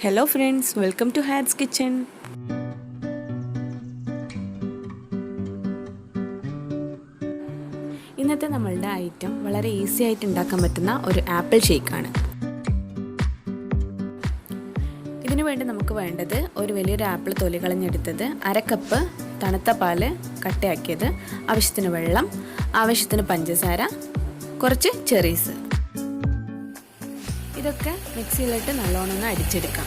Hello friends, welcome to Had's Kitchen. ഇന്നത്തെ നമ്മളുടെ item വളരെ ഈസി ആയിട്ട് ഉണ്ടാക്കാൻ പറ്റുന്ന ഒരു ആപ്പിൾ ഷേക്കാണ്. ഇതിനു വേണ്ടി നമുക്ക് വേണ്ടത് ഒരു വലിയൊരു ആപ്പിൾ തൊലി കളഞ്ഞെടുത്തത്, അര കപ്പ് തണുത്ത പാല് കട്ടയാക്കിയത്, ആവശ്യത്തിന് വെള്ളം, ആവശ്യത്തിന് പഞ്ചസാര, കുറച്ച് ചെറീസ്. ഇതൊക്കെ മിക്സിയിലിട്ട് നല്ലോണം അടിച്ചെടുക്കാം.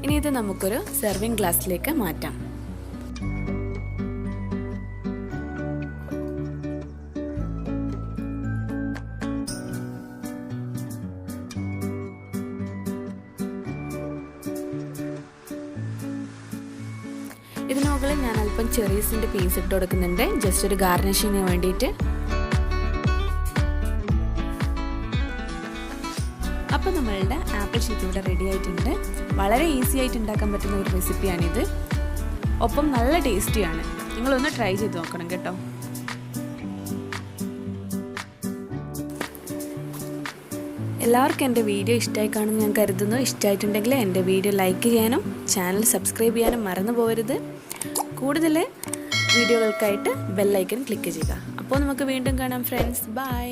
ഇനി ഇത് നമുക്കൊരു സെർവിങ് ഗ്ലാസ്സിലേക്ക് മാറ്റാം. ഇതിന് മുകളിൽ ഞാൻ അല്പം ചെറീസിൻ്റെ പീസ് ഇട്ട് കൊടുക്കുന്നുണ്ട്, ജസ്റ്റ് ഒരു ഗാർണിഷിങ്ങിന് വേണ്ടിയിട്ട്. അപ്പോൾ നമ്മളുടെ ആപ്പിൾ ഷേക്ക് ഇവിടെ റെഡി ആയിട്ടുണ്ട്. വളരെ ഈസി ആയിട്ട് ഉണ്ടാക്കാൻ പറ്റുന്ന ഒരു റെസിപ്പിയാണിത്. ഒപ്പം നല്ല ടേസ്റ്റിയാണ്. നിങ്ങളൊന്ന് ട്രൈ ചെയ്ത് നോക്കണം കേട്ടോ. എല്ലാവർക്കും എൻ്റെ വീഡിയോ ഇഷ്ടമായി കാണുമെന്ന് ഞാൻ കരുതുന്നു. ഇഷ്ടമായിട്ടുണ്ടെങ്കിൽ എൻ്റെ വീഡിയോ ലൈക്ക് ചെയ്യാനും ചാനൽ സബ്സ്ക്രൈബ് ചെയ്യാനും മറന്നു പോകരുത്. കൂടുതൽ വീഡിയോകൾക്കായിട്ട് ബെൽ ഐക്കൺ ക്ലിക്ക് ചെയ്യുക. അപ്പോൾ നമുക്ക് വീണ്ടും കാണാം ഫ്രണ്ട്സ്. ബൈ.